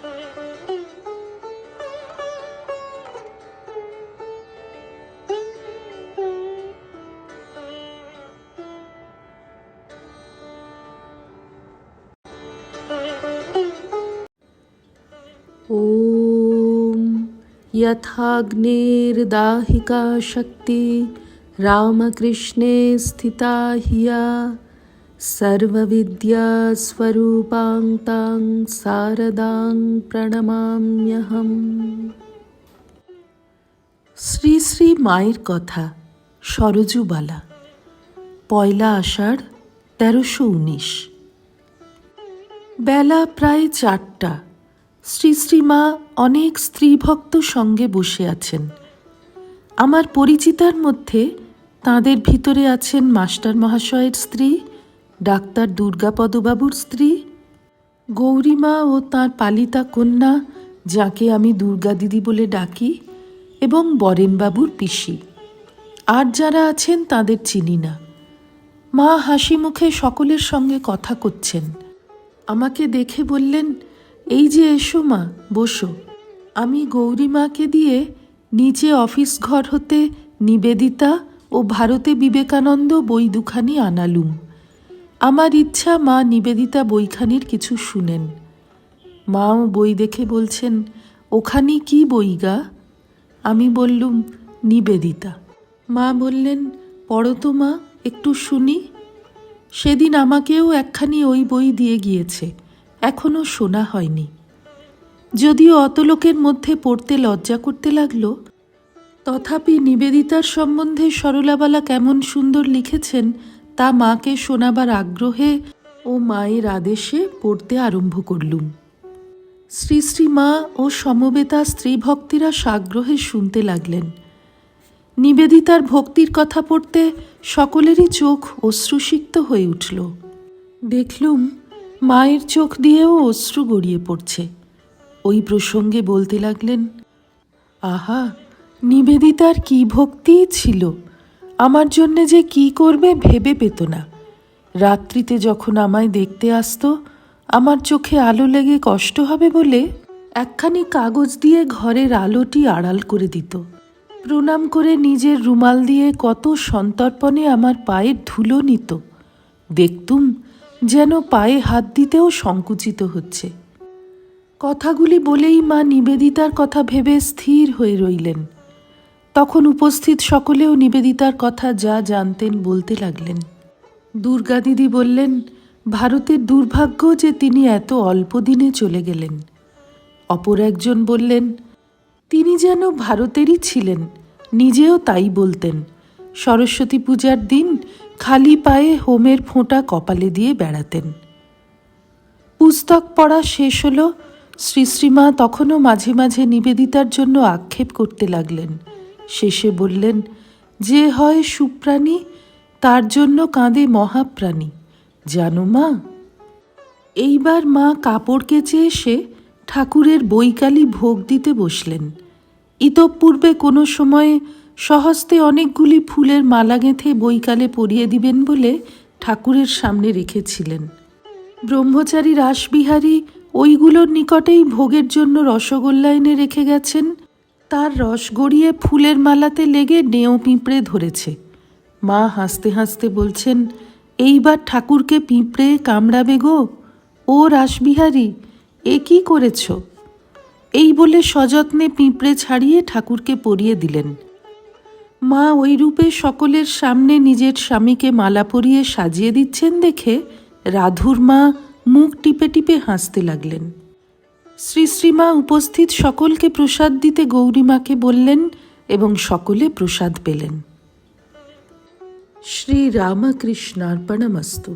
ॐ यथाग्नेर्दाहिका शक्ति रामकृष्णे स्थिता हिया सर्वविद्या स्वरूपां तां शारदां प्रणमाम्यहम्। শ্রী শ্রী মায়ের কথা সরজুবালা, পয়লা আষাঢ় 1319। বেলা প্রায় 4টা। শ্রী শ্রীমা অনেক স্ত্রীভক্ত সঙ্গে বসে আছেন। আমার পরিচিতার মধ্যে তাঁদের ভিতরে আছেন মাস্টার মহাশয়ের স্ত্রী, ডাক্তার দুর্গাপদবাবুর স্ত্রী, গৌরীমা ও তাঁর পালিতা কন্যা, যাকে আমি দুর্গা দিদি বলে ডাকি, এবং বরেনবাবুর পিসি। আর যারা আছেন তাদের চিনি না। মা হাসি মুখে সকলের সঙ্গে কথা করছেন। আমাকে দেখে বললেন, এই যে এসো মা, বসো। আমি গৌরীমাকে দিয়ে নিচে অফিস ঘর হতে নিবেদিতা ও ভারতে বিবেকানন্দ বই দুখানি আনালুম। আমার ইচ্ছা মা নিবেদিতা বইখানির কিছু শুনেন। মাও বই দেখে বলছেন, ওখানি কি বই গা? আমি বললুম, নিবেদিতা। মা বললেন, পড়ো তো মা, একটু শুনি। সেদিন আমাকেও একখানি ওই বই দিয়ে গিয়েছে, এখনও শোনা হয়নি। যদিও অত লোকের মধ্যে পড়তে লজ্জা করতে লাগলো, তথাপি নিবেদিতার সম্বন্ধে সরলাবালা কেমন সুন্দর লিখেছেন তা মাকে শোনাবার আগ্রহে ও মায়ের আদেশে পড়তে আরম্ভ করলুম। শ্রী শ্রী মা ও সমবেতা স্ত্রীভক্তিরা সাগ্রহে শুনতে লাগলেন। নিবেদিতার ভক্তির কথা পড়তে সকলেরই চোখ অশ্রুসিক্ত হয়ে উঠল। দেখলুম মায়ের চোখ দিয়েও অশ্রু গড়িয়ে পড়ছে। ওই প্রসঙ্গে বলতে লাগলেন, আহা, নিবেদিতার কি ভক্তি ছিল! আমার জন্যে যে কি করবে ভেবে পেত না। রাত্রিতে যখন আমায় দেখতে আসতো, আমার চোখে আলো লেগে কষ্ট হবে বলে একখানি কাগজ দিয়ে ঘরের আলোটি আড়াল করে দিত। প্রণাম করে নিজের রুমাল দিয়ে কত সন্তর্পণে আমার পায়ের ধুলো নিত। দেখতুম যেন পায়ে হাত দিতেও সংকুচিত হচ্ছে। কথাগুলি বলেই মা নিবেদিতার কথা ভেবে স্থির হয়ে রইলেন। তখন উপস্থিত সকলেও নিবেদিতার কথা যা জানতেন বলতে লাগলেন। দুর্গা দিদি বললেন, ভারতের দুর্ভাগ্য যে তিনি এত অল্প দিনে চলে গেলেন। অপর একজন বললেন, তিনি যেন ভারতেরই ছিলেন, নিজেও তাই বলতেন। সরস্বতী পূজার দিন খালি পায়ে হোমের ফোঁটা কপালে দিয়ে বেড়াতেন। পুস্তক পড়া শেষ হলো। শ্রী শ্রীমা তখনও মাঝে মাঝে নিবেদিতার জন্য আক্ষেপ করতে লাগলেন। শেষে বললেন, যে হয় সুপ্রাণী তার জন্য কাঁদে মহাপ্রাণী, জানো মা। এইবার মা কাপড় কেচে এসে ঠাকুরের বৈকালি ভোগ দিতে বসলেন। ইতঃপূর্বে কোনো সময়ে স্বহস্তে অনেকগুলি ফুলের মালা গেঁথে বৈকালে পরিয়ে দিবেন বলে ঠাকুরের সামনে রেখেছিলেন। ব্রহ্মচারী রাসবিহারী ওইগুলোর নিকটেই ভোগের জন্য রসগোল্লা এনে রেখে গেছেন। তার রস গড়িয়ে ফুলের মালাতে লেগে নেও পিঁপড়ে ধরেছে। মা হাসতে হাসতে বলছেন, এইবার ঠাকুরকে পিঁপড়ে কামড়াবে গো, ও রাসবিহারী, এ কি করেছ? এই বলে সযত্নে পিঁপড়ে ছাড়িয়ে ঠাকুরকে পরিয়ে দিলেন। মা ওই রূপে সকলের সামনে নিজের স্বামীকে মালা পরিয়ে সাজিয়ে দিচ্ছেন দেখে রাধুর মা মুখ টিপে টিপে হাসতে লাগলেন। শ্রী শ্রীমা উপস্থিত সকলকে প্রসাদ দিতে গৌরীমাকে বললেন এবং সকলে প্রসাদ পেলেন। শ্রী রামকৃষ্ণার্পণমস্তু।